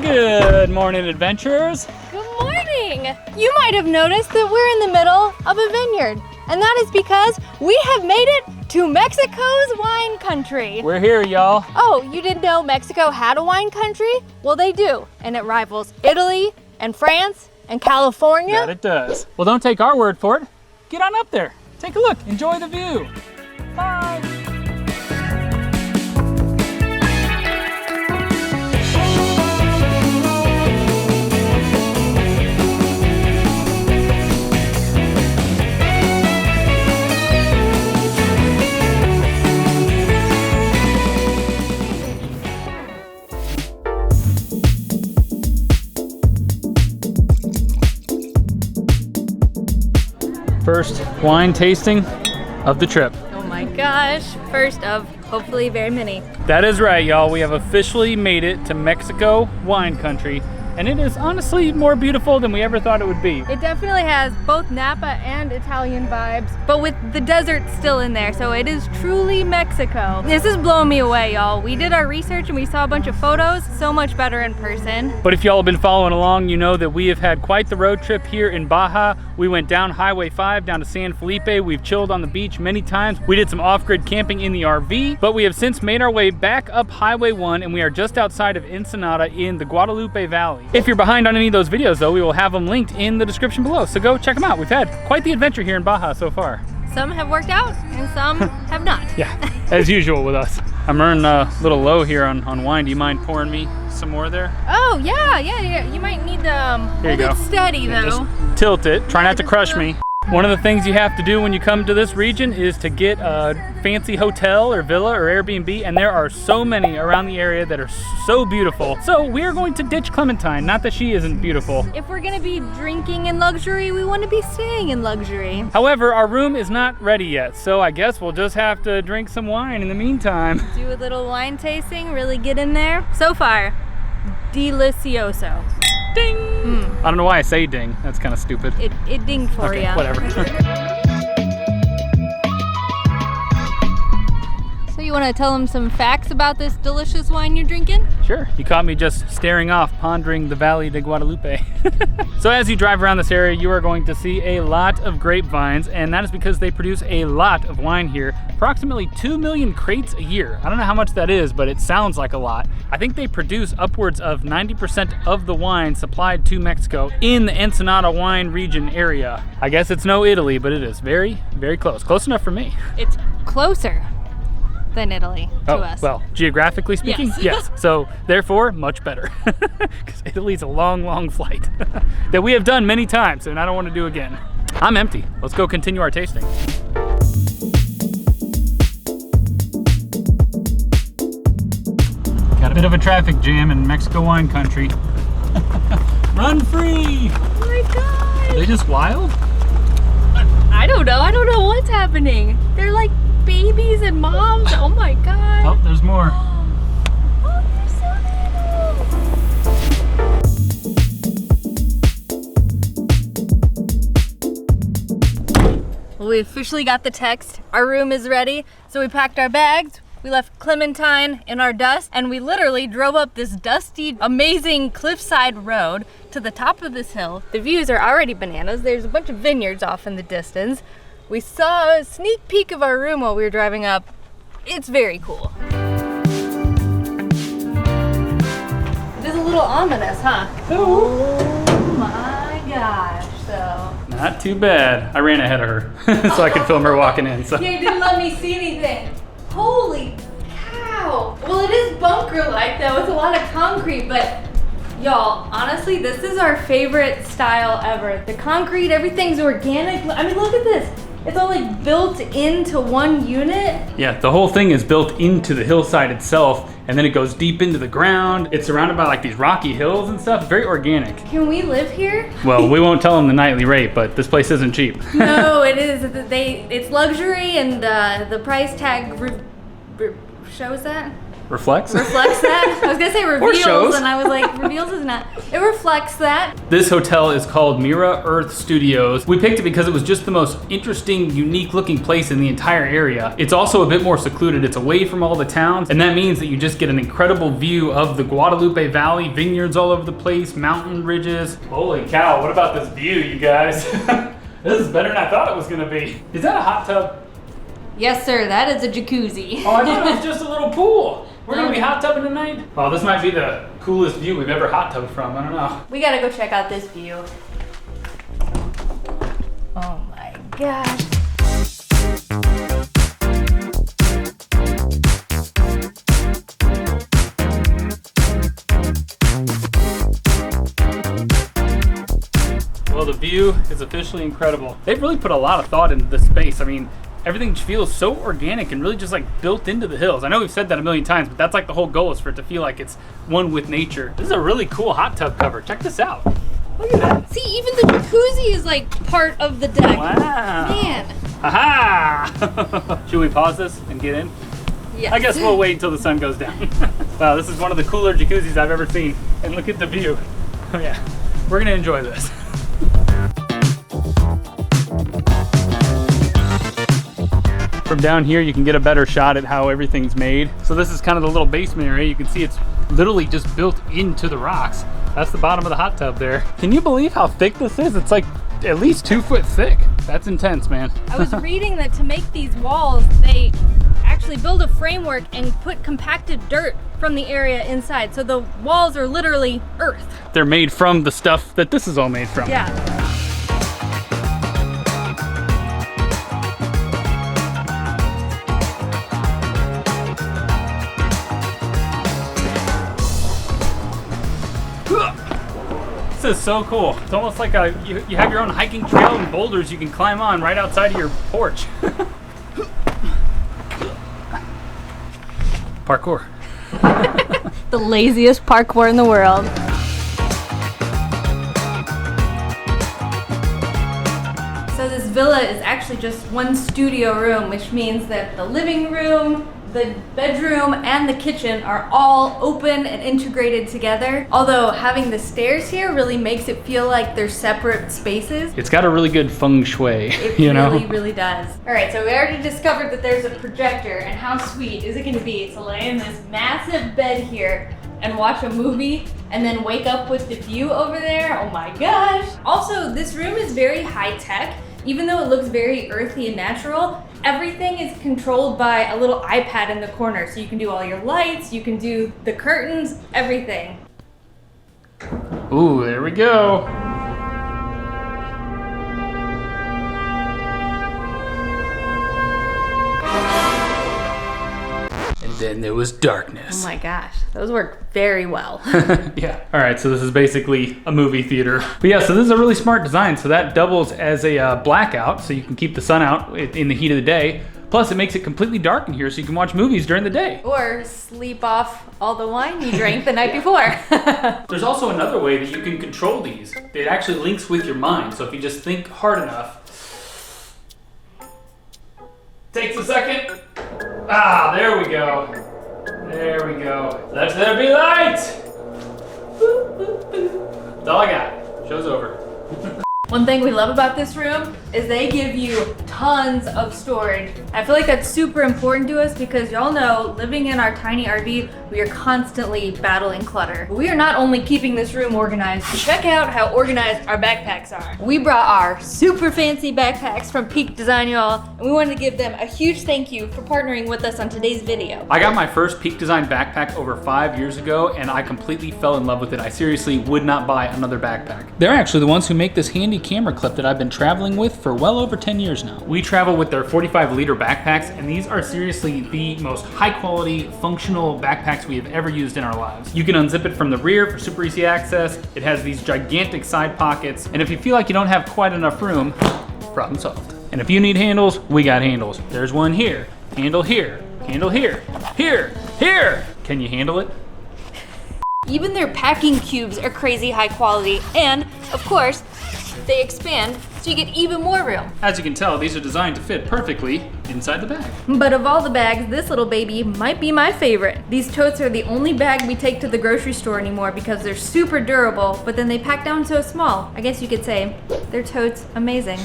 Good morning, adventurers. Good morning. You might have noticed that we're in the middle of a vineyard, and that is because we have made it to Mexico's wine country. We're here, y'all. Oh, you didn't know Mexico had a wine country? Well, they do, and it rivals Italy and France and California. That it does. Well, don't take our word for it. Get on up there. Take a look. Enjoy the view. Bye. First wine tasting of the trip. Oh my gosh, first of hopefully very many. That is right, y'all. We have officially made it to Mexico wine country, and it is honestly more beautiful than we ever thought it would be. It definitely has both Napa and Italian vibes, but with the desert still in there, so it is truly Mexico. This is blowing me away, y'all. We did our research and we saw a bunch of photos, so much better in person. But if y'all have been following along, you know that we have had quite the road trip here in Baja. We went down Highway 5 down to San Felipe. We've chilled on the beach many times. We did some off-grid camping in the RV, but we have since made our way back up Highway 1, and we are just outside of Ensenada in the Guadalupe Valley. If you're behind on any of those videos though, we will have them linked in the description below, so go check them out. We've had quite the adventure here in Baja so far. Some have worked out and some have not. Yeah, as usual with us. I'm running a little low here on wine. Do you mind pouring me some more there? Oh yeah. You might need to Here you hold go. it steady though. Just tilt it. Try not to crush me. One of the things you have to do when you come to this region is to get a fancy hotel or villa or Airbnb, and there are so many around the area that are so beautiful. So we're going to ditch Clementine, not that she isn't beautiful. If we're gonna be drinking in luxury, we want to be staying in luxury. However, our room is not ready yet, so I guess we'll just have to drink some wine in the meantime. Do a little wine tasting, really get in there. So far, delicioso. Ding! I don't know why I say ding. That's kind of stupid. It dinged for Okay, you. whatever. So you want to tell them some facts about this delicious wine you're drinking? Sure. You caught me just staring off, pondering the Valle De Guadalupe. So as you drive around this area, you are going to see a lot of grapevines, and that is because they produce a lot of wine here. Approximately 2 million crates a year. I don't know how much that is, but it sounds like a lot. I think they produce upwards of 90% of the wine supplied to Mexico in the Ensenada wine region area. I guess it's no Italy, but it is very, very close. Close enough for me. It's closer than Italy to us. Well, geographically speaking, yes. So therefore, much better. Because Italy's a long, long flight that we have done many times, and I don't want to do again. I'm empty. Let's go continue our tasting. Got a bit of a traffic jam in Mexico wine country. Run free! Oh my god! Are they just wild? I don't know what's happening. They're like babies and moms. Oh my god. Oh, there's more. Oh, they're so little. Well, we officially got the text. Our room is ready. So we packed our bags. We left Clementine in our dust, and we literally drove up this dusty, amazing cliffside road to the top of this hill. The views are already bananas. There's a bunch of vineyards off in the distance. We saw a sneak peek of our room while we were driving up. It's very cool. It is a little ominous, huh? Oh my gosh, so. Not too bad. I ran ahead of her so I could film her walking in. So. Yeah, you didn't let me see anything. Holy cow. Well, it is bunker-like though, with a lot of concrete, but y'all, honestly, this is our favorite style ever. The concrete, everything's organic. I mean, look at this. It's all like built into one unit. Yeah, the whole thing is built into the hillside itself, and then it goes deep into the ground. It's surrounded by like these rocky hills and stuff. Very organic. Can we live here? Well, we won't tell them the nightly rate, but this place isn't cheap. No, it is. It's luxury, and the price tag shows that. reflects? Reflects that? I was gonna say reveals, shows. and I was like, reveals is not. It reflects that. This hotel is called Mira Earth Studios. We picked it because it was just the most interesting, unique looking place in the entire area. It's also a bit more secluded. It's away from all the towns, and that means that you just get an incredible view of the Guadalupe Valley, vineyards all over the place, mountain ridges. Holy cow, what about this view, you guys? This is better than I thought it was gonna be. Is that a hot tub? Yes, sir, that is a jacuzzi. Oh, I thought it was just a little pool. We're gonna be hot tubbing tonight? Well, this might be the coolest view we've ever hot tubbed from, I don't know. We gotta go check out this view. Oh my gosh. Well, the view is officially incredible. They've really put a lot of thought into this space. I mean, everything feels so organic and really just like built into the hills. I know we've said that a million times, but that's like the whole goal, is for it to feel like it's one with nature. This is a really cool hot tub cover. Check this out. Look at that. See, even the jacuzzi is like part of the deck. Wow. Man. Aha! Should we pause this and get in? Yes. I guess we'll wait until the sun goes down. Wow, this is one of the cooler jacuzzis I've ever seen. And look at the view. Oh yeah, we're gonna enjoy this. From down here, you can get a better shot at how everything's made. So this is kind of the little basement area. You can see it's literally just built into the rocks. That's the bottom of the hot tub there. Can you believe how thick this is? It's like at least 2 foot thick. That's intense, man. I was reading that to make these walls, they actually build a framework and put compacted dirt from the area inside. So the walls are literally earth. They're made from the stuff that this is all made from. Yeah. This is so cool. It's almost like you have your own hiking trail and boulders you can climb on right outside of your porch. Parkour. The laziest parkour in the world. So this villa is actually just one studio room, which means that the living room, the bedroom, and the kitchen are all open and integrated together. Although having the stairs here really makes it feel like they're separate spaces. It's got a really good feng shui, It you know? really, really does. All right, so we already discovered that there's a projector, and how sweet is it gonna be to lay in this massive bed here and watch a movie and then wake up with the view over there? Oh my gosh. Also, this room is very high tech. Even though it looks very earthy and natural, everything is controlled by a little iPad in the corner. So you can do all your lights, you can do the curtains, everything. Ooh, there we go. And then there was darkness. Oh my gosh, those work very well. Yeah. All right, so this is basically a movie theater. But yeah, so this is a really smart design. So that doubles as a blackout, so you can keep the sun out in the heat of the day. Plus, it makes it completely dark in here, so you can watch movies during the day. Or sleep off all the wine you drank the night before. There's also another way that you can control these. It actually links with your mind. So if you just think hard enough, takes a second. Ah, there we go. There we go. Let there be light. That's all I got. Show's over. One thing we love about this room is they give you tons of storage. I feel like that's super important to us because y'all know, living in our tiny RV, we are constantly battling clutter. We are not only keeping this room organized, check out how organized our backpacks are. We brought our super fancy backpacks from Peak Design, y'all, and we wanted to give them a huge thank you for partnering with us on today's video. I got my first Peak Design backpack over 5 years ago, and I completely fell in love with it. I seriously would not buy another backpack. They're actually the ones who make this handy camera clip that I've been traveling with for well over 10 years now. We travel with their 45-liter backpacks, and these are seriously the most high-quality, functional backpacks we have ever used in our lives. You can unzip it from the rear for super easy access. It has these gigantic side pockets, and if you feel like you don't have quite enough room, problem solved. And if you need handles, we got handles. There's one here, handle here, handle here, here, here. Can you handle it? Even their packing cubes are crazy high quality, and of course, they expand so so you get even more room. As you can tell, these are designed to fit perfectly inside the bag. But of all the bags, this little baby might be my favorite. These totes are the only bag we take to the grocery store anymore because they're super durable, but then they pack down so small. I guess you could say they're totes amazing.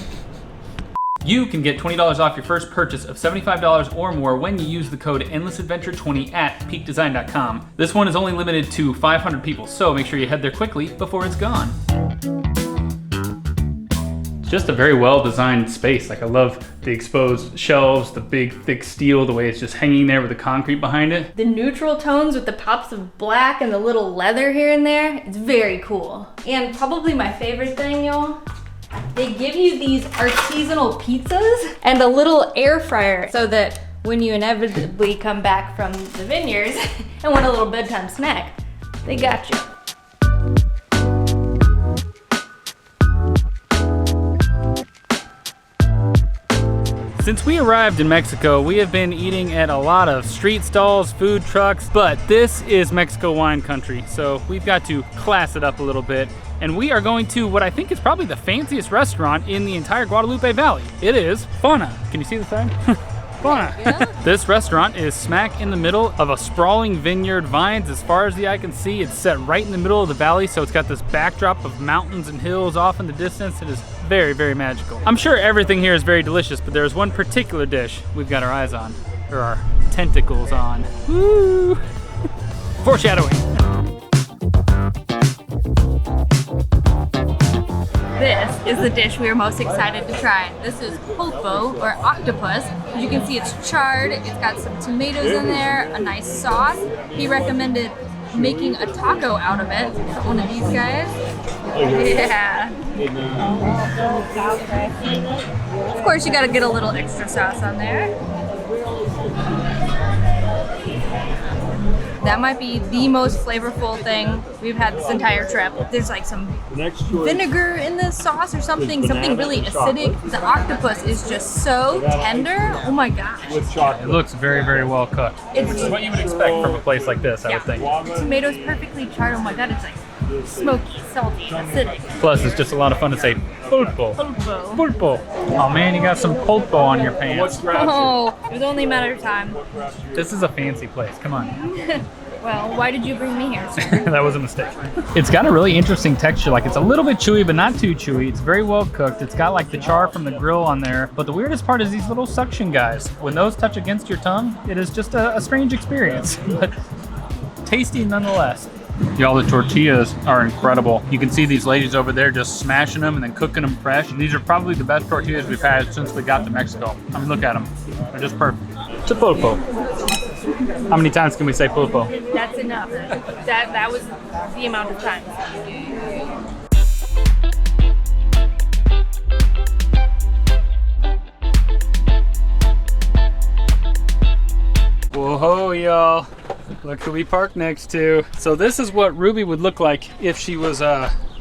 You can get $20 off your first purchase of $75 or more when you use the code EndlessAdventure20 at peakdesign.com. This one is only limited to 500 people, so make sure you head there quickly before it's gone. It's just a very well-designed space. Like, I love the exposed shelves, the big thick steel, the way it's just hanging there with the concrete behind it. The neutral tones with the pops of black and the little leather here and there, it's very cool. And probably my favorite thing, y'all, they give you these artisanal pizzas and a little air fryer so that when you inevitably come back from the vineyards and want a little bedtime snack, they got you. Since we arrived in Mexico, we have been eating at a lot of street stalls, food trucks, but this is Mexico wine country, so we've got to class it up a little bit. And we are going to what I think is probably the fanciest restaurant in the entire Guadalupe Valley. It is Fauna. Can you see the sign? Fauna. Yeah. This restaurant is smack in the middle of a sprawling vineyard, vines as far as the eye can see. It's set right in the middle of the valley, so it's got this backdrop of mountains and hills off in the distance. It is very, very magical. I'm sure everything here is very delicious, but there's one particular dish we've got our eyes on, or our tentacles on. Woo! Foreshadowing. This is the dish we are most excited to try. This is pulpo, or octopus. As you can see, it's charred. It's got some tomatoes in there, a nice sauce. He recommended making a taco out of it. One of these guys. Yeah. Of course, you gotta get a little extra sauce on there. That might be the most flavorful thing we've had this entire trip. There's like some vinegar in the sauce or something really acidic. The octopus is just so tender. Oh my gosh. It looks very, very well cooked, which is what you would expect from a place like this, I would think. The tomatoes perfectly charred. Oh my god, it's like smoky, salty, acidic. Plus, it's just a lot of fun to say pulpo. Pulpo. Pulpo. Oh man, you got some pulpo on your pants. Oh, it was only a matter of time. This is a fancy place, come on. Well, why did you bring me here, sir? That was a mistake. It's got a really interesting texture. Like, it's a little bit chewy, but not too chewy. It's very well cooked. It's got like the char from the grill on there. But the weirdest part is these little suction guys. When those touch against your tongue, it is just a strange experience, but tasty nonetheless. Y'all, the tortillas are incredible. You can see these ladies over there just smashing them and then cooking them fresh. And these are probably the best tortillas we've had since we got to Mexico. I mean, look at them. They're just perfect. It's a pulpo. How many times can we say pulpo? That's enough. That was the amount of times. Whoa, y'all. Look who we parked next to. So this is what Ruby would look like if she was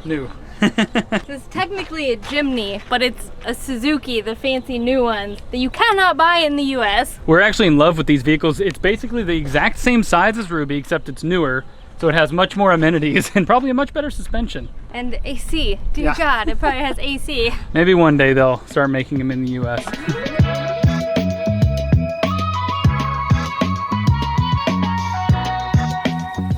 new. This is technically a Jimny, but it's a Suzuki, the fancy new ones that you cannot buy in the US. We're actually in love with these vehicles. It's basically the exact same size as Ruby, except it's newer. So it has much more amenities and probably a much better suspension. And AC. Dear God, it probably has AC. Maybe one day they'll start making them in the US.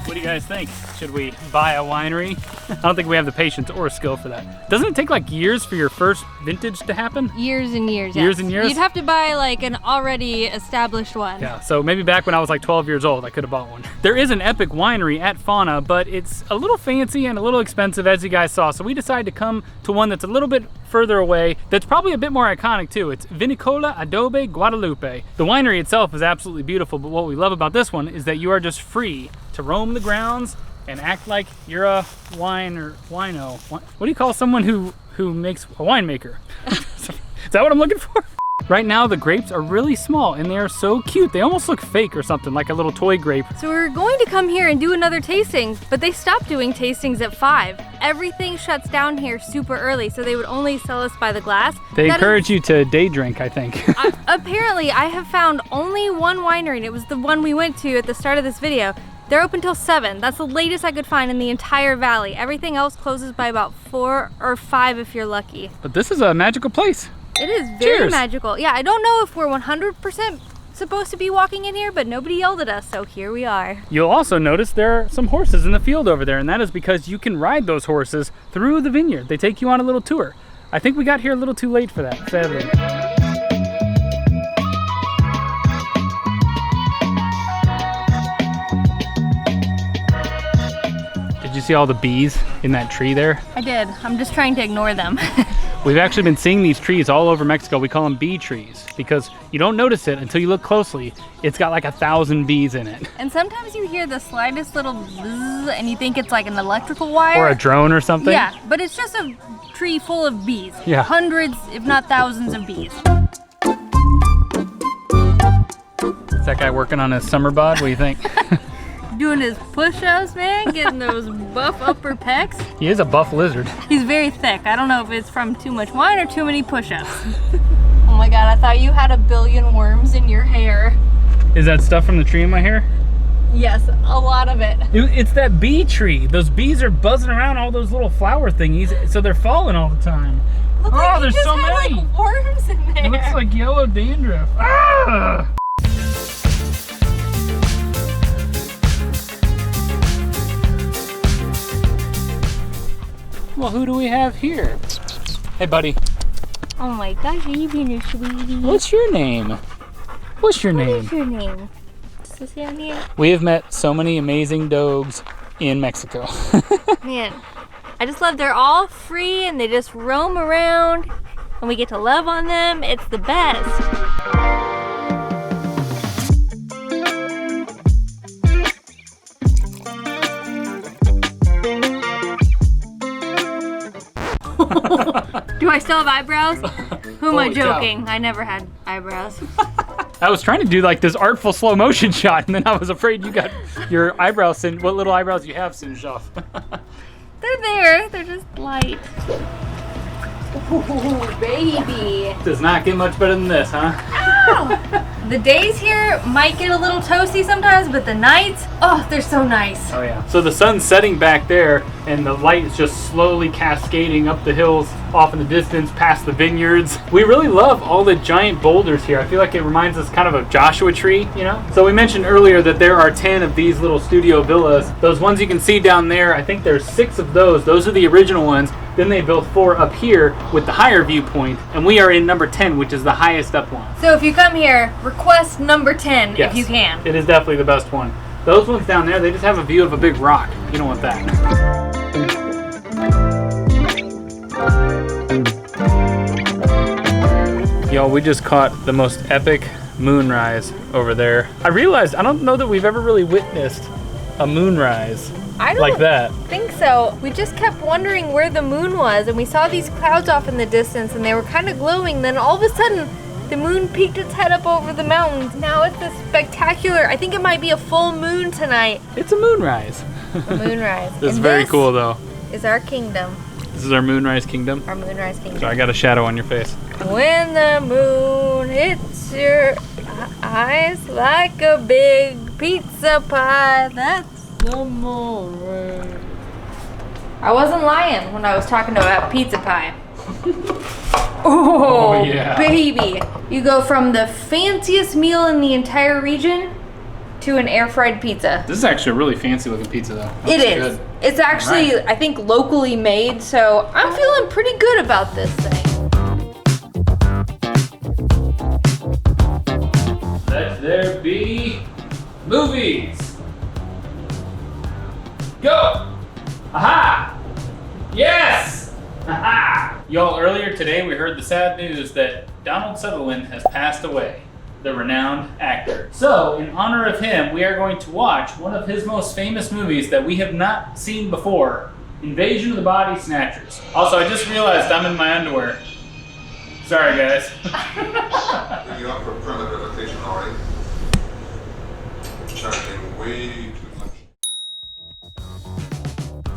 What do you guys think? Should we buy a winery? I don't think we have the patience or skill for that. Doesn't it take like years for your first vintage to happen? Years and years. Years and years? You'd have to buy like an already established one. Yeah, so maybe back when I was like 12 years old, I could have bought one. There is an epic winery at Fauna, but it's a little fancy and a little expensive, as you guys saw. So we decided to come to one that's a little bit further away, that's probably a bit more iconic too. It's Vinícola Adobe Guadalupe. The winery itself is absolutely beautiful, but what we love about this one is that you are just free to roam the grounds and act like you're a wino. What do you call someone who makes a winemaker? Is that what I'm looking for? Right now, the grapes are really small and they are so cute. They almost look fake or something, like a little toy grape. So we were going to come here and do another tasting, but they stopped doing tastings at 5. Everything shuts down here super early, so they would only sell us by the glass. They encourage you to day drink, I think. Apparently, I have found only one winery, and it was the one we went to at the start of this video. They're open till 7. That's the latest I could find in the entire valley. Everything else closes by about 4 or 5 if you're lucky. But this is a magical place. It is very Cheers. magical. Yeah, I don't know if we're 100% supposed to be walking in here, but nobody yelled at us, so here we are. You'll also notice there are some horses in the field over there, and that is because you can ride those horses through the vineyard. They take you on a little tour. I think we got here a little too late for that, sadly. Did you see all the bees in that tree there? I did. I'm just trying to ignore them. We've actually been seeing these trees all over Mexico. We call them bee trees because you don't notice it until you look closely. It's got like 1,000 bees in it. And sometimes you hear the slightest little buzz and you think it's like an electrical wire. Or a drone or something. Yeah, but it's just a tree full of bees. Yeah. Hundreds, if not thousands of bees. Is that guy working on his summer bod? What do you think? Doing his push-ups, man, getting those buff upper pecs. He is a buff lizard. He's very thick. I don't know if it's from too much wine or too many push-ups. Oh my God, I thought you had a billion worms in your hair. Is that stuff from the tree in my hair? Yes, a lot of it. It's that bee tree. Those bees are buzzing around all those little flower thingies, so they're falling all the time. Look, oh, like there's so many. Like worms in there. It looks like yellow dandruff. Ah! Well, who do we have here? Hey, buddy. Oh my gosh, you've been a sweetie. What's your name? What's your name? What's your name? Is this down here? We have met so many amazing dogs in Mexico. Man, I just love they're all free and they just roam around and we get to love on them. It's the best. Do I still have eyebrows? Who am I joking? I never had eyebrows. I was trying to do like this artful slow motion shot, and then I was afraid you got your eyebrows singed. What little eyebrows you have singed off? They're there. They're just light. Ooh, baby. Does not get much better than this, huh? Ow! The days here might get a little toasty sometimes, but the nights, oh, they're so nice. Oh yeah. So the sun's setting back there, and the light is just slowly cascading up the hills off in the distance past the vineyards. We really love all the giant boulders here. I feel like it reminds us kind of a Joshua tree, you know? So we mentioned earlier that there are 10 of these little studio villas. Those ones you can see down there, I think there's 6 of those. Those are the original ones. Then they built 4 up here with the higher viewpoint, and we are in number 10, which is the highest up one. So if you come here, request number 10 Yes, if you can. It is definitely the best one. Those ones down there, they just have a view of a big rock. You don't want that. Y'all, we just caught the most epic moonrise over there. I realized, I don't know that we've ever really witnessed a moonrise like that. Think so. We just kept wondering where the moon was, and we saw these clouds off in the distance, and they were kind of glowing. Then all of a sudden, the moon peeked its head up over the mountains. Now it's this spectacular, I think it might be a full moon tonight. It's a moonrise. A moonrise. This is very cool, though. Is our kingdom. This is our moonrise kingdom. Our moonrise kingdom. So I got a shadow on your face. When the moon hits your eyes like a big pizza pie, that's the moonrise. I wasn't lying when I was talking about pizza pie. Oh, yeah. Baby. You go from the fanciest meal in the entire region to an air fried pizza. This is actually a really fancy looking pizza, though. It is. Good. It's actually, I think, locally made, so I'm feeling pretty good about this thing. Let there be movies. Go! Aha! Yes! Aha! Y'all, earlier today we heard the sad news that Donald Sutherland has passed away, the renowned actor. So, in honor of him, we are going to watch one of his most famous movies that we have not seen before, Invasion of the Body Snatchers. Also, I just realized I'm in my underwear. Sorry, guys. Are you up for permit revocation already? Charging way too much.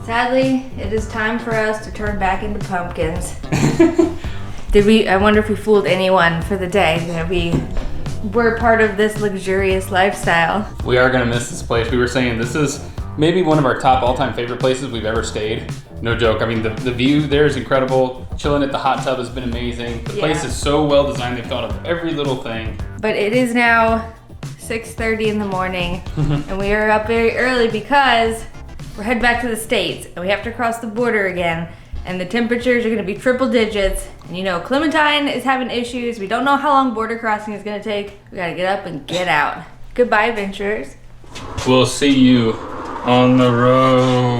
Sadly, it is time for us to turn back into pumpkins. I wonder if we fooled anyone for the day. That we we're part of this luxurious lifestyle. We are gonna miss this place. We were saying this is maybe one of our top all-time favorite places we've ever stayed. No joke. I mean, the view there is incredible. Chilling at the hot tub has been amazing. The place is so well designed. They've thought of every little thing. But it is now 6:30 in the morning, and we are up very early because we're heading back to the States, and we have to cross the border again, and the temperatures are gonna be triple digits. And you know, Clementine is having issues. We don't know how long border crossing is gonna take. We gotta get up and get out. Goodbye, adventurers. We'll see you on the road.